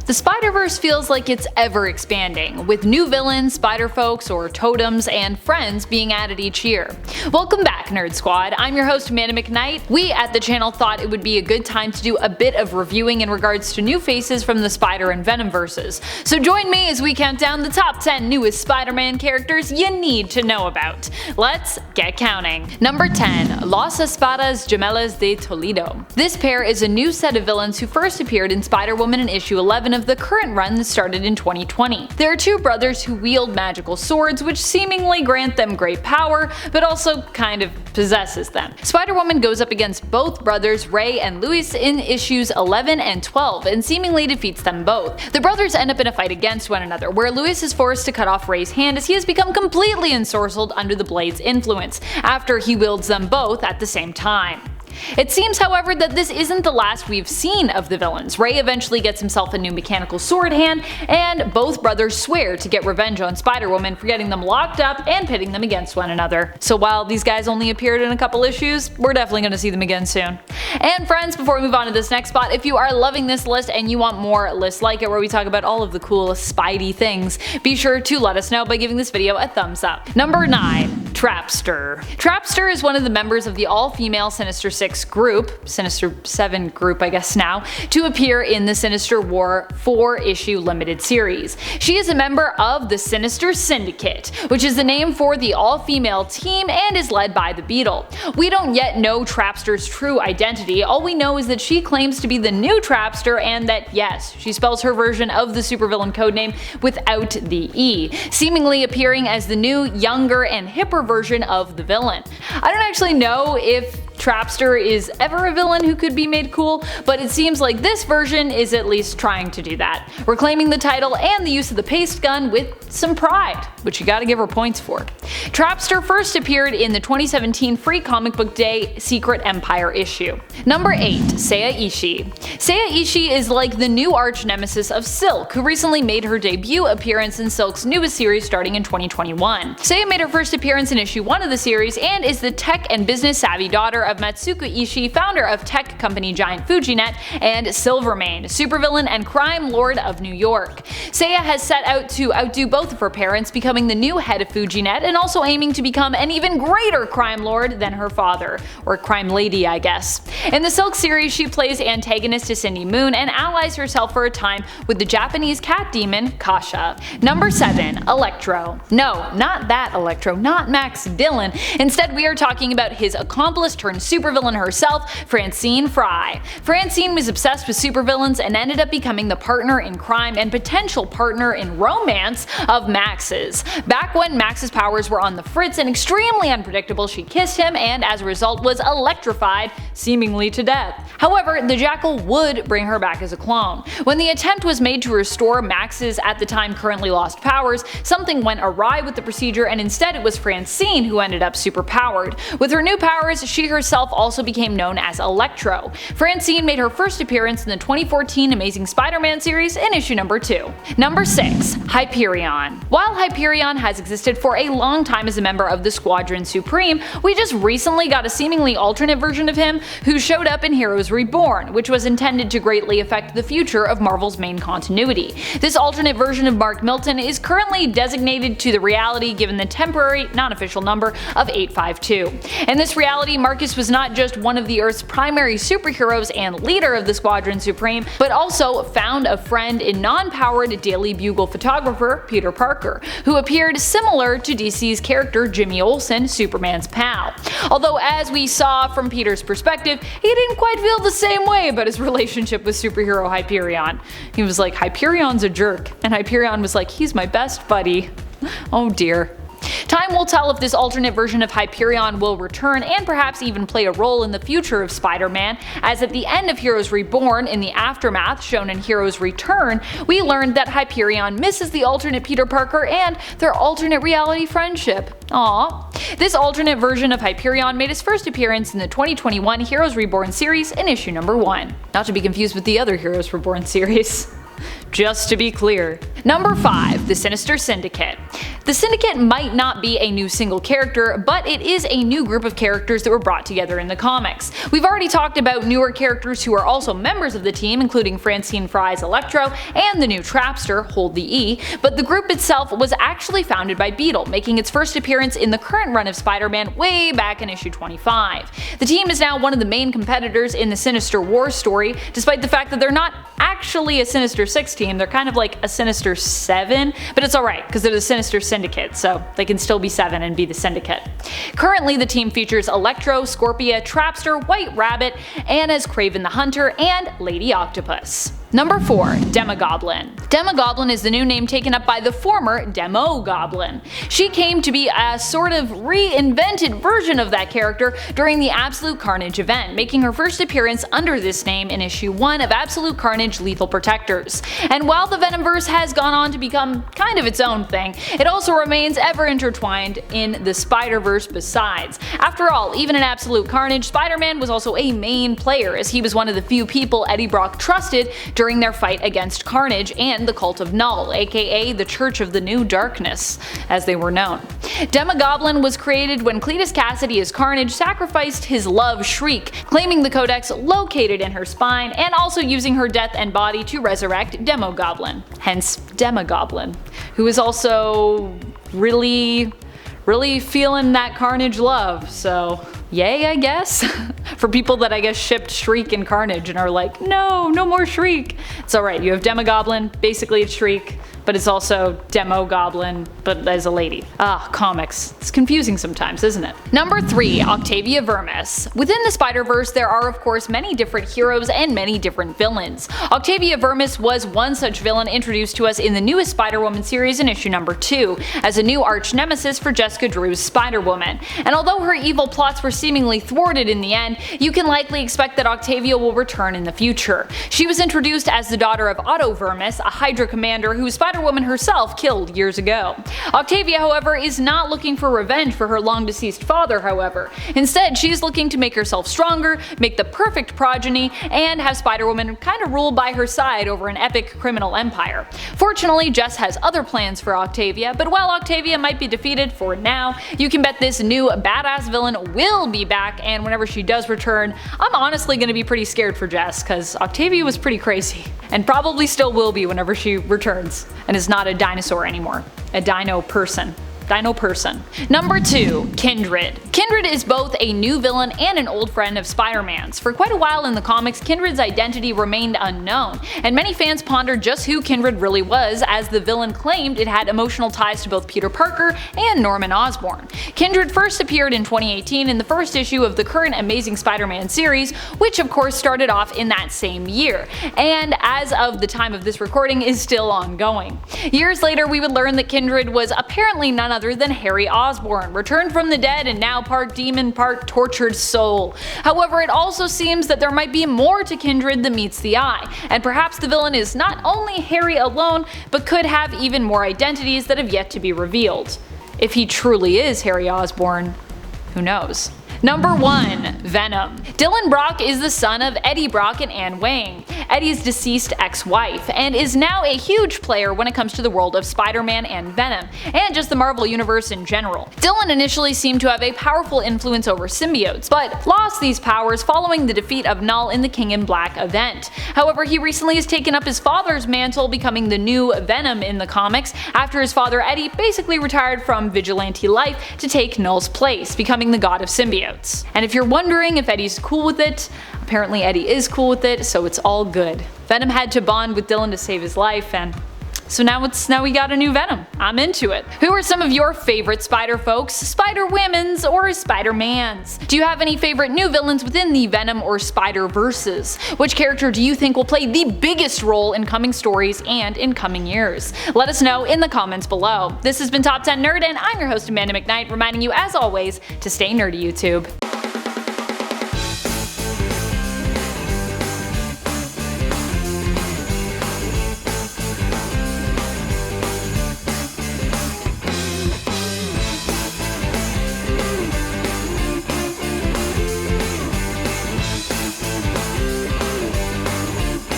The Spiderverse feels like it's ever expanding, with new villains, spider-folks, or totems, and friends being added each year. Welcome back, Nerd Squad. I'm your host, Amanda McKnight. We at the channel thought it would be a good time to do a bit of reviewing in regards to new faces from the Spider and Venom verses. So join me as we count down the top 10 newest Spider-Man characters you need to know about. Let's get counting. Number 10. Los Espadas, Gemelas de Toledo. This pair is a new set of villains who first appeared in Spider-Woman in issue 11 of the current run that started in 2020. There are two brothers who wield magical swords which seemingly grant them great power, but also kind of possesses them. Spider-Woman goes up against both brothers, Ray and Luis, in issues 11 and 12 and seemingly defeats them both. The brothers end up in a fight against one another, where Luis is forced to cut off Ray's hand as he has become completely ensorcelled under the blade's influence, after he wields them both at the same time. It seems, however, that this isn't the last we've seen of the villains. Ray eventually gets himself a new mechanical sword hand, and both brothers swear to get revenge on Spider-Woman for getting them locked up and pitting them against one another. So while these guys only appeared in a couple issues, we're definitely going to see them again soon. And friends, before we move on to this next spot, if you are loving this list and you want more lists like it where we talk about all of the cool Spidey things, be sure to let us know by giving this video a thumbs up. Number 9. Trapster. Trapster is one of the members of the all-female Sinister Sinister 7 group I guess now, to appear in the Sinister War 4-issue limited series. She is a member of the Sinister Syndicate, which is the name for the all-female team and is led by the Beetle. We don't yet know Trapster's true identity. All we know is that she claims to be the new Trapster and that, yes, she spells her version of the supervillain codename without the E, seemingly appearing as the new, younger, and hipper version of the villain. I don't actually know if Trapster is ever a villain who could be made cool, but it seems like this version is at least trying to do that, reclaiming the title and the use of the paste gun with some pride, which you gotta give her points for. Trapster first appeared in the 2017 Free Comic Book Day Secret Empire issue. Number 8. Seiya Ishii. Seiya Ishii is like the new arch nemesis of Silk, who recently made her debut appearance in Silk's newest series starting in 2021. Seiya made her first appearance in issue 1 of the series and is the tech and business savvy daughter of Matsuko Ishii, founder of tech company giant Fujinet, and Silvermane, supervillain and crime lord of New York. Seiya has set out to outdo both of her parents, becoming the new head of Fujinet and also aiming to become an even greater crime lord than her father, or crime lady I guess. In the Silk series, she plays antagonist to Cindy Moon and allies herself for a time with the Japanese cat demon Kasha. Number 7. Electro. No, not that Electro, not Max Dillon. Instead, we are talking about his accomplice turned supervillain herself, Francine Fry. Francine was obsessed with supervillains and ended up becoming the partner in crime and potential partner in romance of Max's. Back when Max's powers were on the fritz and extremely unpredictable, she kissed him and as a result was electrified, seemingly to death. However, the Jackal would bring her back as a clone. When the attempt was made to restore Max's at the time currently lost powers, something went awry with the procedure and instead it was Francine who ended up superpowered. With her new powers, she herself also became known as Electro. Francine made her first appearance in the 2014 Amazing Spider-Man series in issue number 2. Number 6. Hyperion. While Hyperion has existed for a long time as a member of the Squadron Supreme, we just recently got a seemingly alternate version of him who showed up in Heroes Reborn, which was intended to greatly affect the future of Marvel's main continuity. This alternate version of Mark Milton is currently designated to the reality given the temporary, non-official number of 852. In this reality, Marcus was not just one of the Earth's primary superheroes and leader of the Squadron Supreme, but also found a friend in non-powered Daily Bugle photographer Peter Parker, who appeared similar to DC's character Jimmy Olsen, Superman's pal. Although as we saw from Peter's perspective, he didn't quite feel the same way about his relationship with superhero Hyperion. He was like, Hyperion's a jerk, and Hyperion was like, he's my best buddy. Oh dear. Time will tell if this alternate version of Hyperion will return and perhaps even play a role in the future of Spider-Man, as at the end of Heroes Reborn, in the aftermath shown in Heroes Return, we learned that Hyperion misses the alternate Peter Parker and their alternate reality friendship. Aww. This alternate version of Hyperion made his first appearance in the 2021 Heroes Reborn series in issue number 1. Not to be confused with the other Heroes Reborn series. Just to be clear. Number 5. The Sinister Syndicate. The Syndicate might not be a new single character, but it is a new group of characters that were brought together in the comics. We've already talked about newer characters who are also members of the team, including Francine Fry's Electro and the new Trapster, Hold the E, but the group itself was actually founded by Beetle, making its first appearance in the current run of Spider-Man way back in issue 25. The team is now one of the main competitors in the Sinister War story, despite the fact that they're not actually a Sinister 6 team, they're kind of like a Sinister 7, but it's alright because they're the Sinister Syndicate, so they can still be 7 and be the Syndicate. Currently the team features Electro, Scorpia, Trapster, White Rabbit, Anna's Kraven the Hunter, and Lady Octopus. Number 4. Demagoblin. Demagoblin is the new name taken up by the former Demagoblin. She came to be a sort of reinvented version of that character during the Absolute Carnage event, making her first appearance under this name in issue 1 of Absolute Carnage Lethal Protectors. And while the Venomverse has gone on to become kind of its own thing, it also remains ever intertwined in the Spiderverse besides. After all, even in Absolute Carnage, Spider-Man was also a main player, as he was one of the few people Eddie Brock trusted during their fight against Carnage and the Cult of Null, aka the Church of the New Darkness, as they were known. Demagoblin was created when Cletus Cassidy as Carnage sacrificed his love Shriek, claiming the codex located in her spine, and also using her death and body to resurrect Demogoblin, hence Demagoblin, who is also really feeling that Carnage love, so yay, I guess. For people that I guess shipped Shriek and Carnage and are like, no more Shriek. It's alright, you have Demogoblin, basically it's Shriek, but it's also Demogoblin, but as a lady. Comics. It's confusing sometimes, isn't it? Number 3. Octavia Vermis. Within the Spider-Verse, there are of course many different heroes and many different villains. Octavia Vermis was one such villain introduced to us in the newest Spider-Woman series in issue number 2, as a new arch-nemesis for Jessica Drew's Spider-Woman. And although her evil plots were seemingly thwarted in the end, you can likely expect that Octavia will return in the future. She was introduced as the daughter of Otto Vermis, a Hydra commander who Spider-Woman herself killed years ago. Octavia, however, is not looking for revenge for her long-deceased father, however. Instead, she's looking to make herself stronger, make the perfect progeny, and have Spider-Woman kind of rule by her side over an epic criminal empire. Fortunately, Jess has other plans for Octavia, but while Octavia might be defeated for now, you can bet this new badass villain will be back, and whenever she does return, I'm honestly gonna be pretty scared for Jess, cause Octavia was pretty crazy. And probably still will be whenever she returns, and is not a dinosaur anymore. A dino person. Number 2. Kindred. Kindred is both a new villain and an old friend of Spider-Man's. For quite a while in the comics, Kindred's identity remained unknown, and many fans pondered just who Kindred really was, as the villain claimed it had emotional ties to both Peter Parker and Norman Osborn. Kindred first appeared in 2018 in the first issue of the current Amazing Spider-Man series, which of course started off in that same year, and as of the time of this recording is still ongoing. Years later, we would learn that Kindred was apparently none other than Harry Osborn, returned from the dead and now part demon, part tortured soul. However, it also seems that there might be more to Kindred than meets the eye, and perhaps the villain is not only Harry alone, but could have even more identities that have yet to be revealed. If he truly is Harry Osborn, who knows? Number 1. Venom. Dylan Brock is the son of Eddie Brock and Anne Wang, Eddie's deceased ex-wife, and is now a huge player when it comes to the world of Spider-Man and Venom, and just the Marvel Universe in general. Dylan initially seemed to have a powerful influence over symbiotes, but lost these powers following the defeat of Null in the King in Black event. However, he recently has taken up his father's mantle, becoming the new Venom in the comics, after his father Eddie basically retired from vigilante life to take Null's place, becoming the god of symbiotes. And if you're wondering if Eddie's cool with it, apparently Eddie is cool with it, so it's all good. Venom had to bond with Dylan to save his life, and so now we got a new Venom. I'm into it. Who are some of your favorite Spider folks, Spider Women's, or Spider-Mans? Do you have any favorite new villains within the Venom or Spider-Verses? Which character do you think will play the biggest role in coming stories and in coming years? Let us know in the comments below. This has been Top 10 Nerd, and I'm your host Amanda McKnight, reminding you as always to stay nerdy, YouTube.